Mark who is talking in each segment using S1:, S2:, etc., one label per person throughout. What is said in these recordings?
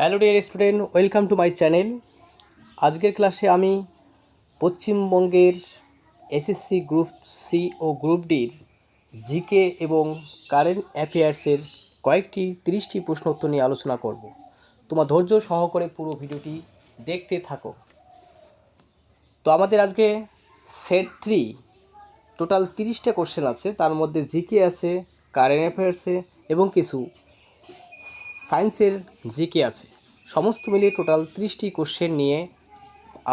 S1: Hello dear student, welcome to my channel. আজকের ক্লাসে আমি পশ্চিমবঙ্গের এসএসসি গ্রুপ সি ও গ্রুপ ডির জিকে এবং কারেন্ট অ্যাফেয়ার্সের কয়েকটি 30টি প্রশ্ন উত্তর নিয়ে আলোচনা করব। তোমার ধৈর্য সহকারে পুরো ভিডিওটি দেখতে থাকো। তো আমাদের আজকে সেট 3 টোটাল 30টা কোশ্চেন আছে, তার মধ্যে জিকে আছে, কারেন্ট অ্যাফেয়ার্সে এবং কিছু সায়েন্সের জিকে আছে। সমস্ত মিলিয়ে টোটাল 30টি কোশ্চেন নিয়ে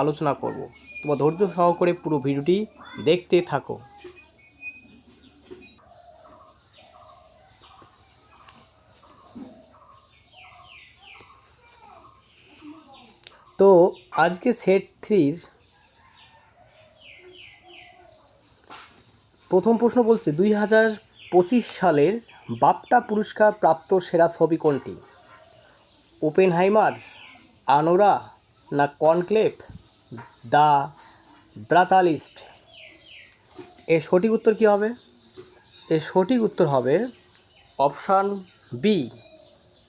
S1: আলোচনা করব। তোমার ধৈর্য সহকারে পুরো ভিডিওটি দেখতে থাকো। তো আজকে সেট 3-র প্রথম প্রশ্ন বলছে 2025 সালের বাফটা পুরস্কার প্রাপ্ত সেরা ছবি কোনটি? ওপেনহাইমার, আনোরা না কনক্লেভ, দ্য ব্রাতালিস্ট? এর সঠিক উত্তর কী হবে? এর সঠিক উত্তর হবে অপশান বি,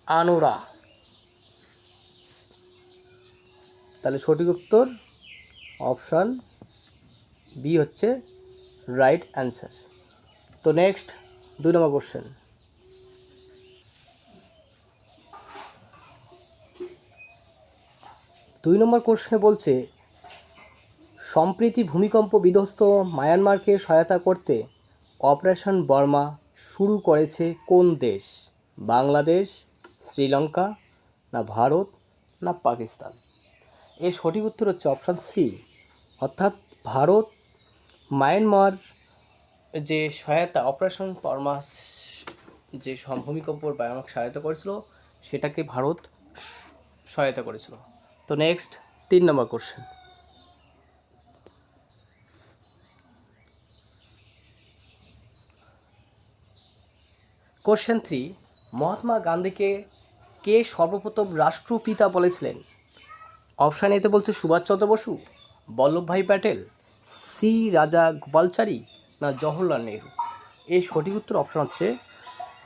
S1: আনোরা। তাহলে সঠিক উত্তর অপশান বি হচ্ছে রাইট অ্যান্সার। তো নেক্সট 2 নম্বর কোশ্চেন। দুই নম্বর কোশ্চেনে বলছে সম্প্রতি ভূমিকম্প বিধ্বস্ত মায়ানমারকে সহায়তা করতে অপারেশন বর্মা শুরু করেছে কোন দেশ? বাংলাদেশ, শ্রীলঙ্কা না ভারত না পাকিস্তান? এর সঠিক উত্তর হচ্ছে অপশান সি, অর্থাৎ ভারত মায়ানমার যে সহায়তা অপারেশন বর্মা যে ভূমিকম্পর ভয়ানক সহায়তা করেছিল সেটাকে ভারত সহায়তা করেছিল। তো নেক্সট 3 নম্বর কোশ্চেন। কোশ্চেন 3, মহাত্মা গান্ধীকে কে সর্বপ্রথম রাষ্ট্রপিতা বলেছিলেন? অপশান এতে বলছে সুভাষচন্দ্র বসু, বল্লভভাই প্যাটেল, সি রাজা গোপালচারী না জওহরলাল নেহরু? এর সঠিক উত্তর অপশান হচ্ছে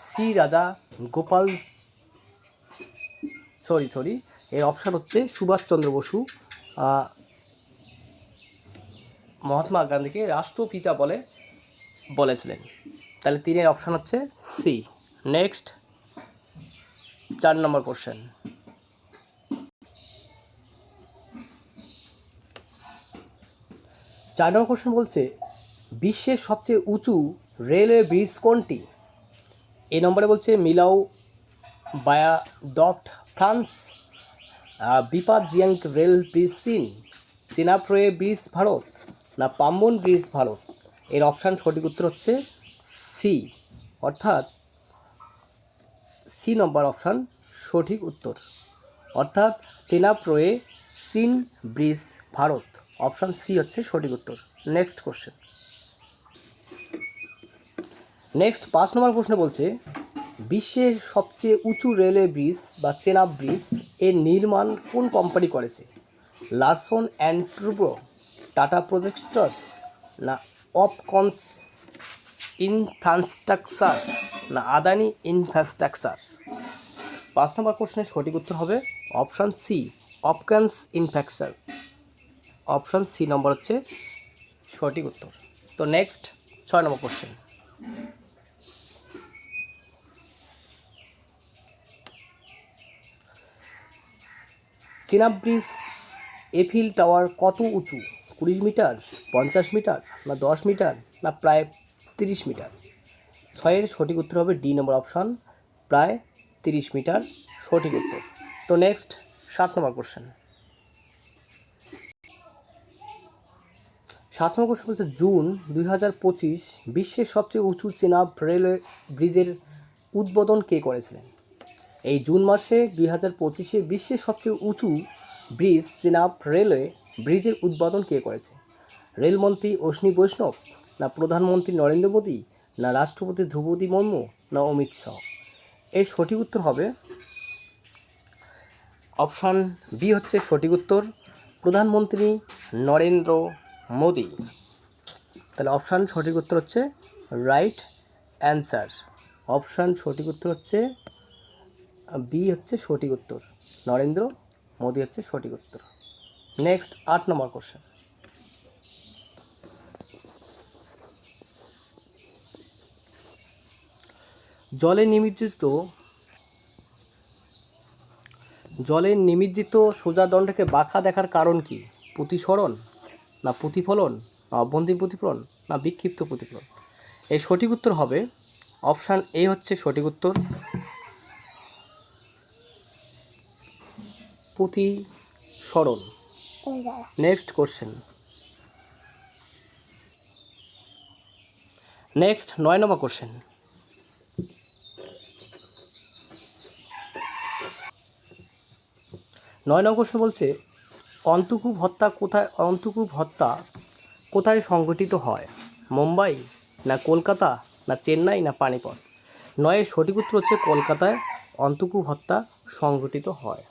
S1: সি রাজা গোপাল সরি এর অপশান হচ্ছে সুভাষচন্দ্র বসু মহাত্মা গান্ধীকে রাষ্ট্রপিতা বলেছিলেন। তাহলে 3-এর অপশান হচ্ছে সি। নেক্সট 4 নম্বর কোশ্চেন। 4 নম্বর কোশ্চেন বলছে বিশ্বের সবচেয়ে উঁচু রেলওয়ে ব্রিজ কোনটি? এই নম্বরে বলছে মিলাও বায়াডক্ট ফ্রান্স, বিপাদ জিয়াং রেল ব্রিজ চীন, সিনাপ্রয়ে ব্রিজ ভারত না পাম্বন ব্রিজ ভারত? এর অপশান সঠিক উত্তর হচ্ছে সি, অর্থাৎ সি নম্বর অপশান সঠিক উত্তর, অর্থাৎ চেনাপ্রয়ে চীন ব্রিজ ভারত। অপশান সি হচ্ছে সঠিক উত্তর। Next question. নেক্সট 5 নম্বর প্রশ্ন বলছে বিশ্বের সবচেয়ে উঁচু রেলওয়ে ব্রিজ বা চেনাব ব্রিজ এর নির্মাণ কোন কোম্পানি করেছে? Larson and Toubro, tata projects না অপকন্স ইনফ্রাস্ট্রাকচার না আদানি ইনফ্রাস্ট্রাকচার? 5 নম্বর কোশ্চেনের সঠিক উত্তর হবে option C, Afcons infrastructure. Option C number হচ্ছে সঠিক উত্তর। তো next 6 number question. Chenab bridge Eiffel tower কত উঁচু? 20 মিটার, 50 মিটার না 10 মিটার না প্রায় 30 মিটার? 6-এর সঠিক উত্তর হবে ডি নম্বর অপশান, প্রায় 30 মিটার সঠিক উত্তর। তো নেক্সট 7 নম্বর কোশ্চেন। 7 নম্বর কোশ্চেন বলছে জুন 2025 বিশ্বের সবচেয়ে উঁচু চেনাব রেলওয়ে ব্রিজের উদ্বোধন কে করেছিলেন? এই জুন মাসে 2025 বিশ্বের সবচেয়ে উঁচু ব্রিজ চেনাব রেলওয়ে ব্রিজের উদ্বোধন কে করেছে? রেলমন্ত্রী অশ্বিনী বৈষ্ণব না প্রধানমন্ত্রী নরেন্দ্র মোদী না রাষ্ট্রপতি দ্রৌপদী মুর্মু না অমিত শাহ? এর সঠিক উত্তর হবে অপশান বি হচ্ছে সঠিক উত্তর, প্রধানমন্ত্রী নরেন্দ্র মোদী। তাহলে অপশান সঠিক উত্তর হচ্ছে রাইট অ্যান্সার। অপশান সঠিক উত্তর হচ্ছে বি হচ্ছে সঠিক উত্তর। নরেন্দ্র মোদী হচ্ছে সঠিক উত্তর। নেক্সট 8 নম্বর কোশ্চেন। জলে নিমজ্জিত সোজা দণ্ডকে বাঁকা দেখার কারণ কি? প্রতিসরণ, না প্রতিফলন, না অভ্যন্তরীণ প্রতিফলন, না বিক্ষিপ্ত প্রতিফলন? এই সঠিক উত্তর হবে অপশান এ হচ্ছে সঠিক উত্তর, প্রতিসরণ। Next question. Next 9 number question. বলছে অন্তকূপ হত্যা কোথায় সংঘটিত হয়? মুম্বাই, না কলকাতা, না চেন্নাই, না পানিপথ? 9 সঠিক উত্তর হচ্ছে কলকাতায় অন্তকূপ হত্যা সংঘটিত হয়।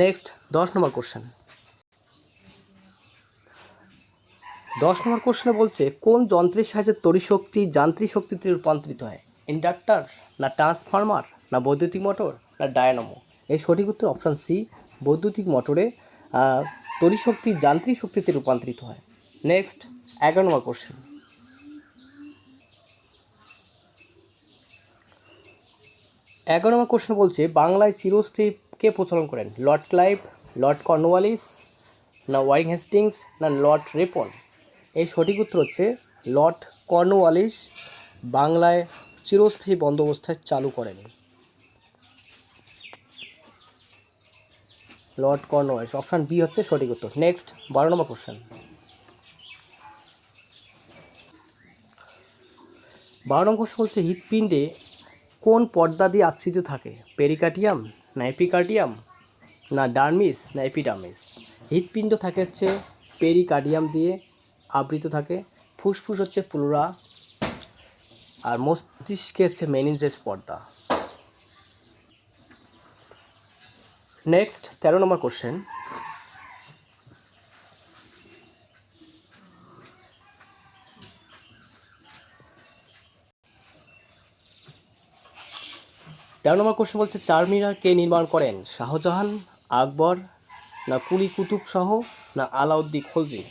S1: নেক্সট 10 নম্বর কোশ্চেন। 10 নম্বর কোশ্চেনে বলছে কোন যন্ত্রের সাহায্যে তড়িৎ শক্তি যান্ত্রিক শক্তিতে রূপান্তরিত হয়? ইন্ডাক্টর, না ট্রান্সফরমার, না বৈদ্যুতিক মোটর, না ডায়নামো? এই সঠিক উত্তর অপশান সি, বৈদ্যুতিক মোটরে তড়িৎ শক্তি যান্ত্রিক শক্তিতে রূপান্তরিত হয়। নেক্সট 11 নম্বর কোশ্চেন। 11 নম্বর কোশ্চেন বলছে বাংলায় চিরস্থায়ী কে প্রচলন করেন? লর্ড ক্লাইভ, লর্ড কর্নওয়ালিস, না ওয়ারিং হেস্টিংস, না লর্ড রিপন? এই সঠিক উত্তর হচ্ছে লর্ড কর্নওয়ালিস বাংলায় চিরস্থায়ী বন্দোবস্ত চালু করেন। লর্ড কর্নওয়ালিস, অপশান বি হচ্ছে সঠিক উত্তর। নেক্সট 12 নম্বর কোশ্চেন। 12 নম্বর কোশ্চেন বলছে হৃৎপিণ্ডে কোন পর্দা দিয়ে আচ্ছাদিত থাকে? পেরিকার্ডিয়াম, না এপিকার্ডিয়াম, না ডার্মিস, না এপিডার্মিস? হৃৎপিণ্ড থাকে হচ্ছে পেরিকার্ডিয়াম দিয়ে আবৃত থাকে, ফুসফুস হচ্ছে প্লুরা, আর মস্তিষ্কে হচ্ছে মেনিনজেস পর্দা। নেক্সট 13 নম্বর কোশ্চেন। 13 নম্বর কোশ্চেন বলছে চারমিনার কে নির্মাণ করেন? শাহজাহান, আকবর, না কুলি কুতুব শাহ, না আলাউদ্দিন খলজি?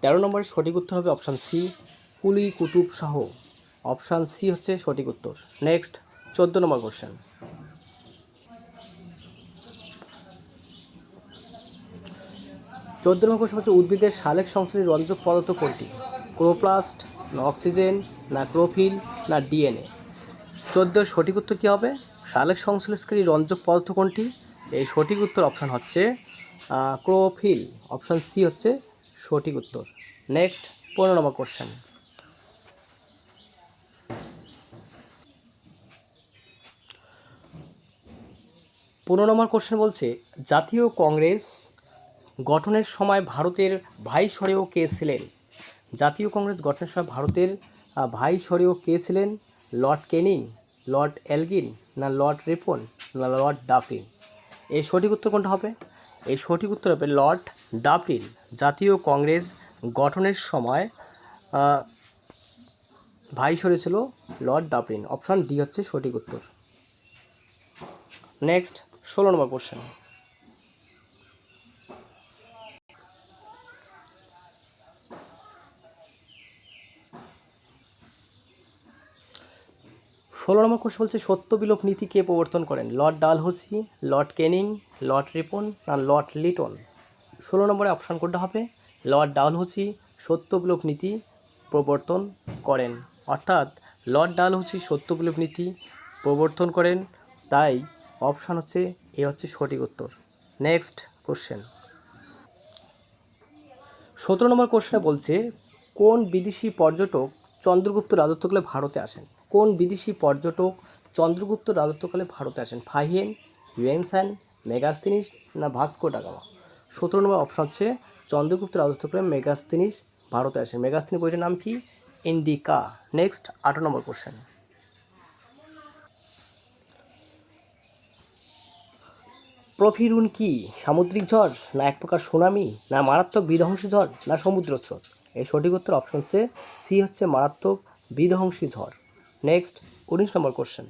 S1: 13 নম্বরের সঠিক উত্তর হবে অপশান সি, কুলি কুতুব শাহ। অপশান সি হচ্ছে সঠিক উত্তর। নেক্সট 14 নম্বর কোশ্চেন। 14 নম্বর কোশ্চেন হচ্ছে উদ্ভিদের সালেক সংশ্লেষী রঞ্জক পদার্থ কোনটি? ক্লোরোপ্লাস্ট, না অক্সিজেন, না ক্লোরোফিল, না ডিএনএ? 14 সঠিক উত্তর কী হবে? সালেক সংশ্লেষকারী রঞ্জক পদার্থ কোনটি? এই সঠিক উত্তর অপশান হচ্ছে ক্লোরোফিল। অপশান সি হচ্ছে সঠিক উত্তর। নেক্সট 15 নম্বর কোশ্চেন। 15 নম্বর কোশ্চেন বলছে জাতীয় কংগ্রেস গঠনের সময় ভারতের ভাইসরয় কে ছিলেন? জাতীয় কংগ্রেস গঠনের সময় ভারতের ভাইসরয় কে ছিলেন? লর্ড ক্যানিং, লর্ড এলগিন, না লর্ড রিপন, না লর্ড ডাফরিন? এই সঠিক উত্তর কোনটা হবে? এই সঠিক উত্তর হবে লর্ড ডাফরিন। জাতীয় কংগ্রেস গঠনের সময় ভাইসরয় ছিল লর্ড ডাফরিন। অপশান ডি হচ্ছে সঠিক উত্তর। নেক্সট 16 নম্বর কোশ্চেন। 16 নম্বর কোশ্চেন বলছে সত্য বিলোপ নীতি কে প্রবর্তন করেন? Lord Dalhousie, Lord Canning, Lord Ripon, না লর্ড লিটন? 16 নম্বরে অপশান কোনটা হবে? লর্ড ডালহৌসি সত্য বিলোপ নীতি প্রবর্তন করেন। অর্থাৎ লর্ড ডালহৌসি সত্য বিলোপ নীতি প্রবর্তন করেন, তাই অপশান হচ্ছে এ হচ্ছে সঠিক উত্তর। Next question. 17 নম্বর কোশ্চেনে বলছে কোন বিদেশি পর্যটক চন্দ্রগুপ্ত রাজত্বকালে ভারতে আসেন? কোন বিদেশি পর্যটক চন্দ্রগুপ্ত রাজত্বকালে ভারতে আসেন? ফাহিয়েন, ইউয়েনসান, মেগাস্তিনিস, না ভাস্কো ডা গামা? 17 নম্বর অপশান হচ্ছে চন্দ্রগুপ্ত রাজত্বকালে মেগাস্তিনিস ভারতে আসেন। মেগাস্তিনি বইটার নাম কি? ইন্ডিকা। নেক্সট 18 নম্বর কোশ্চেন। প্রফিরুন কি? সামুদ্রিক ঝড়, না এক প্রকার সুনামি, না মারাত্মক বিধ্বংসী ঝড়, না সমুদ্র স্রোত? এই সঠিক উত্তর অপশন হচ্ছে সি হচ্ছে মারাত্মক বিধ্বংসী ঝড়। নেক্সট 19 নম্বর কোশ্চেন।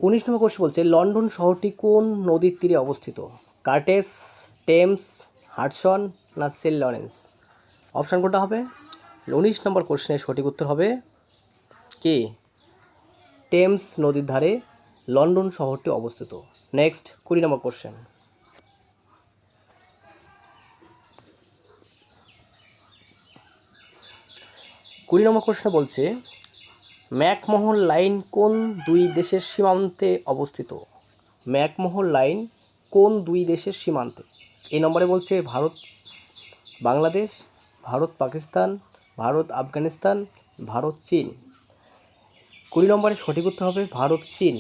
S1: 19 নম্বর কোশ্চেন বলছে লন্ডন শহরটি কোন নদীর তীরে অবস্থিত? কার্টেস, টেমস, হাডসন না সেন্ট লরেন্স? অপশান কোনটা হবে? 19 নম্বর কোশ্চেনের সঠিক উত্তর হবে কি? টেমস নদীর ধারে লন্ডন শহরটি অবস্থিত। নেক্সট 20 নম্বর কোশ্চেন। 20 নম্বর কোশ্চেন বলছে ম্যাকমোহন লাইন কোন দুই দেশের সীমান্তে অবস্থিত? ম্যাকমোহন লাইন কোন দুই দেশের সীমান্তে? এই নম্বরে বলছে ভারত বাংলাদেশ, ভারত পাকিস্তান, ভারত আফগানিস্তান, ভারত চীন। 20 নম্বরে সঠিক উত্তর হবে ভারত চীন।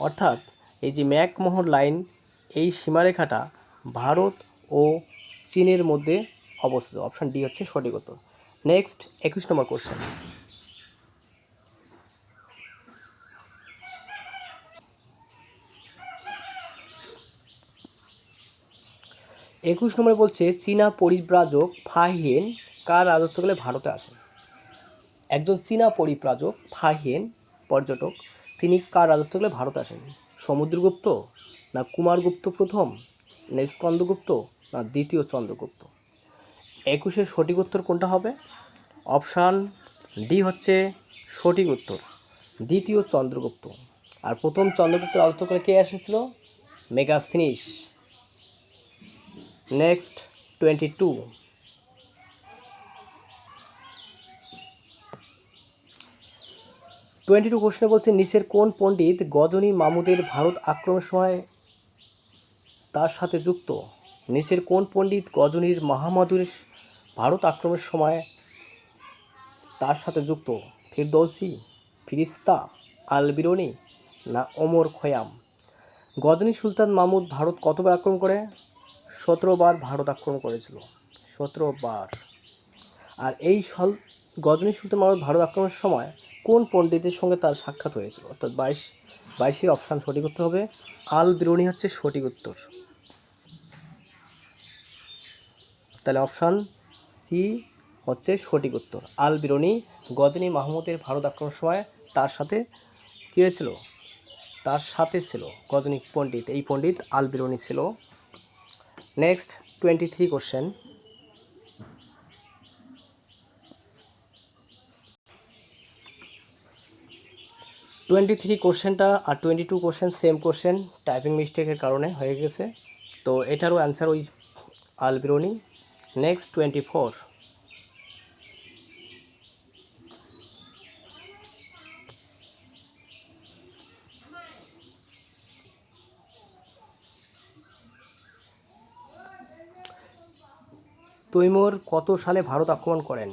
S1: অর্থাৎ এই যে ম্যাকমোহন লাইন, এই সীমারেখাটা ভারত ও চীনের মধ্যে অবস্থিত। অপশান ডি হচ্ছে সঠিক উত্তর। নেক্সট 21 নম্বর কোশ্চেন। 21 নম্বরে বলছে চীনা পরিব্রাজক ফাহিয়েন কার রাজত্বকালে ভারতে আসেন? একজন চীনা পরিব্রাজক ফাহিয়েন পর্যটক, তিনি কার রাজত্বকালে ভারতে আসেন? সমুদ্রগুপ্ত না কুমারগুপ্ত প্রথম না স্কন্দগুপ্ত না দ্বিতীয় চন্দ্রগুপ্ত? 21-এর সঠিক উত্তর কোনটা হবে? অপশান ডি হচ্ছে সঠিক উত্তর, দ্বিতীয় চন্দ্রগুপ্ত। আর প্রথম চন্দ্রগুপ্তের রাজত্বকালে কে এসেছিল? মেগাস্থিনিস। নেক্সট 22। 22 কোশ্চেনে বলছে নিচের কোন পণ্ডিত গজনী মামুদের ভারত আক্রমণের সময় তার সাথে যুক্ত? নিচের কোন পণ্ডিত গজনীর মাহমুদের ভারত আক্রমণের সময় তার সাথে যুক্ত? ফিরদৌসি, ফিরিস্তা, আল বিরুনি না ওমর খয়াম? গজনী সুলতান মাহমুদ ভারত কতবার আক্রমণ করে? 17 বার ভারত আক্রমণ করেছিল, 17 বার। আর এই গজনী সুলতান মাহমুদ ভারত আক্রমণের সময় কোন পণ্ডিতের সঙ্গে তার সাক্ষাৎ হয়েছিল? অর্থাৎ 22 অপশান সঠিক উত্তর হবে আল বিরুনি হচ্ছে সঠিক উত্তর। তাহলে অপশান সি হচ্ছে সঠিক উত্তর, আল বিরুনি গজনী মাহমুদের ভারত আক্রমণের সময় তার সাথে কী হয়েছিল? তার সাথে ছিল গজনী পণ্ডিত, এই পণ্ডিত আল বিরুনি ছিল। Next 23 question. 23 কোশ্চেনটা আর 22 কোশ্চেন সেম কোশ্চেন, টাইপিং মিস্টেকের কারণে হয়ে গেছে, তো এটারও অ্যান্সার ওই আল বিরুনি। নেক্সট 24। তৈমুর কত সালে ভারত আক্রমণ করেন?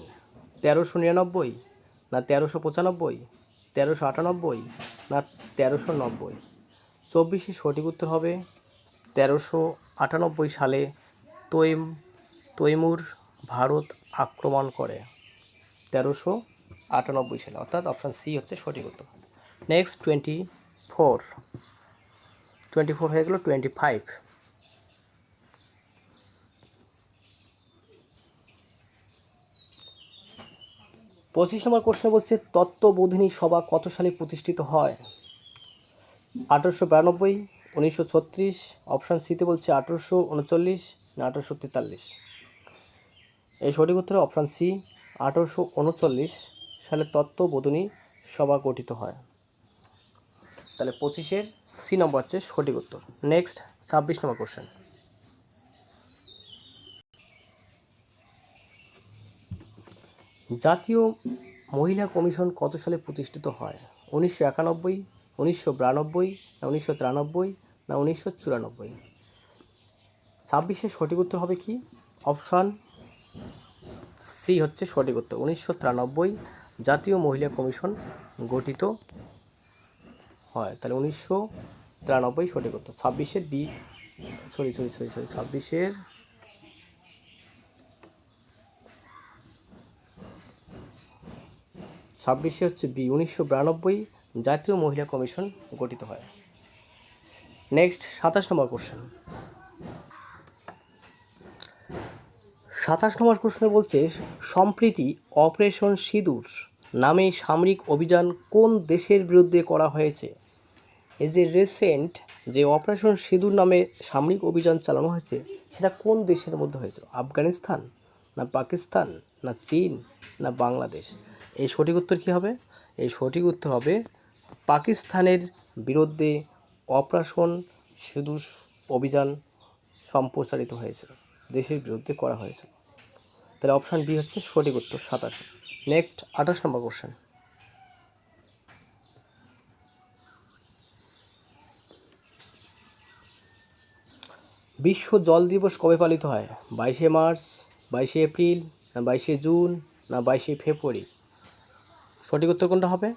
S1: 1399 না 1395, 1398 না 1390? 24-এর সঠিক উত্তর হবে 1398 সালে তৈমুর ভারত আক্রমণ করে, 1398 সালে, অর্থাৎ অপশান সি হচ্ছে সঠিক উত্তর। নেক্সট 24 হয়ে গেল। 25। 25 নম্বর কোশ্চেন বলছে তত্ত্ববোধিনী সভা কত সালে প্রতিষ্ঠিত হয়? 1892, 1936, অপশান সিতে বলছে 1839 না 1843? এই সঠিক উত্তর অপশান সি, 1839 সালে তত্ত্ববোধিনী সভা গঠিত হয়। তাহলে 25-এর সি নম্বর হচ্ছে সঠিক উত্তর। নেক্সট 26 নম্বর কোশ্চেন। জাতীয় মহিলা কমিশন কত সালে প্রতিষ্ঠিত হয়? 1991, 1992 না 1993 না 1994? 26-এর সঠিক উত্তর হবে কি? অপশান সি হচ্ছে সঠিক উত্তর, 1993 জাতীয় মহিলা কমিশন গঠিত হয়। তাহলে 1993 সঠিক উত্তর। 26-এর বি, সরি 26 হচ্ছে বি, 1992 জাতীয় মহিলা কমিশন গঠিত হয়। নেক্সট 27 নম্বর কোশ্চেন। 27 নম্বর কোশ্চেনে বলছে সম্প্রতি অপারেশন সিঁদুর নামে সামরিক অভিযান কোন দেশের বিরুদ্ধে করা হয়েছে? এই যে রিসেন্ট যে অপারেশন সিঁদুর নামে সামরিক অভিযান চালানো হয়েছে সেটা কোন দেশের মধ্যে হয়েছে? আফগানিস্তান, না পাকিস্তান, না চীন, না বাংলাদেশ? এই সঠিক উত্তর কী হবে? এই সঠিক উত্তর হবে পাকিস্তানের বিরুদ্ধে অপারেশন সিঁদুর অভিযান সম্প্রচারিত হয়েছিল, দেশের বিরুদ্ধে করা হয়েছিল। তাহলে অপশান বি হচ্ছে সঠিক উত্তর 27। নেক্সট 28 নম্বর কোশ্চেন। বিশ্ব জল দিবস কবে পালিত হয়? 22শে মার্চ, 22শে এপ্রিল, না 22শে জুন, না 22শে ফেব্রুয়ারি? সঠিক উত্তর কোনটা হবে?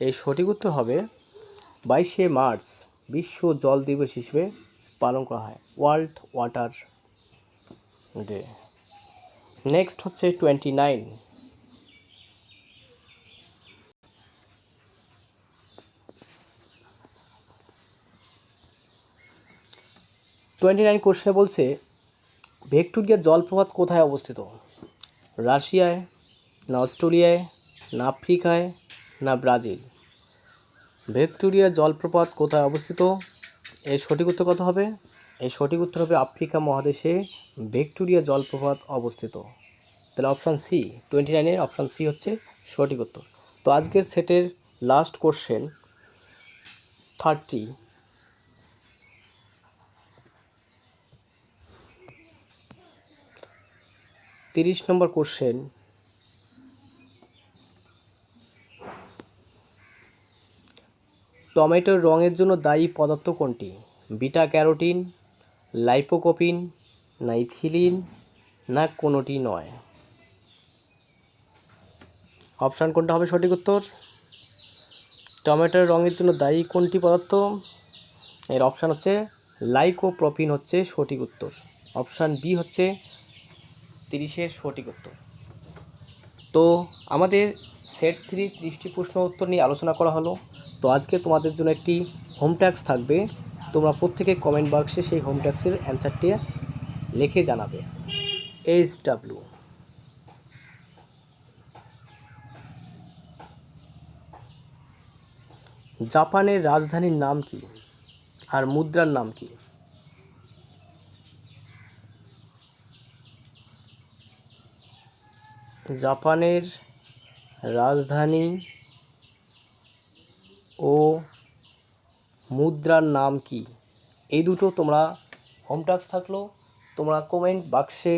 S1: এই সঠিক উত্তর হবে 22শে মার্চ বিশ্ব জল দিবস হিসেবে পালন করা হয়, ওয়ার্ল্ড ওয়াটার ডে। নেক্সট হচ্ছে 29। কোশ্চেনে বলছে ভিক্টোরিয়া জলপ্রপাত কোথায় অবস্থিত? রাশিয়ায়, না অস্ট্রেলিয়ায়, না আফ্রিকায়, না ব্রাজিল? ভিক্টোরিয়া জলপ্রপাত কোথায় অবস্থিত? এর সঠিক উত্তর কত হবে? এই সঠিক উত্তর হবে আফ্রিকা মহাদেশে ভিক্টোরিয়া জলপ্রপাত অবস্থিত। তাহলে অপশান সি, 29-এর অপশান সি হচ্ছে সঠিক উত্তর। তো আজকের সেটের লাস্ট কোশ্চেন 30। নম্বর কোশ্চেন। টমেটোর রঙের জন্য দায়ী পদার্থ কোনটি? বিটা ক্যারোটিন, লাইপোকোপিন, না ইথিলিন, না কোনোটি নয়? অপশান কোনটা হবে সঠিক উত্তর? টমেটোর রঙের জন্য দায়ী কোনটি পদার্থ? এর অপশান হচ্ছে লাইকোপ্রোপিন হচ্ছে সঠিক উত্তর। অপশান বি হচ্ছে 30-এর সঠিক উত্তর। তো আমাদের সেট 3 30টি প্রশ্ন উত্তর নিয়ে আলোচনা করা হলো। তো আজকে তোমাদের জন্য একটি হোম ট্যাক্স থাকবে, তোমরা প্রত্যেকে কমেন্ট বক্সে সেই হোম ট্যাক্সের অ্যান্সারটি লিখে জানাবে। SW জাপানের রাজধানীর নাম কি আর মুদ্রার নাম কি? জাপানের রাজধানী ও মুদ্রার নাম কি? এই দুটো তোমরা হোম টাস্ক থাকলো, তোমরা কমেন্ট বাক্সে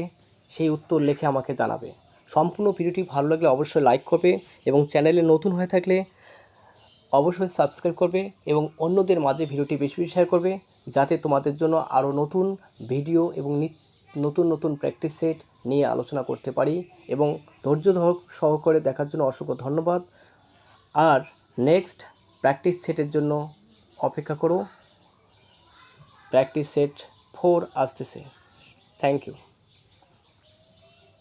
S1: সেই উত্তর লিখে আমাকে জানাবে। সম্পূর্ণ ভিডিওটি ভালো লাগলে অবশ্যই লাইক করবে এবং চ্যানেলে নতুন হয়ে থাকলে অবশ্যই সাবস্ক্রাইব করবে এবং অন্যদের মাঝে ভিডিওটি বেশি বেশি শেয়ার করবে, যাতে তোমাদের জন্য আরও নতুন ভিডিও এবং নতুন নতুন প্র্যাকটিস সেট নিয়ে আলোচনা করতে পারি। এবং ধৈর্য সহকারে দেখার জন্য অসংখ্য ধন্যবাদ। আর নেক্সট প্র্যাকটিস সেটের জন্য অপেক্ষা করো, প্র্যাকটিস সেট 4 আসতেছে। Thank you.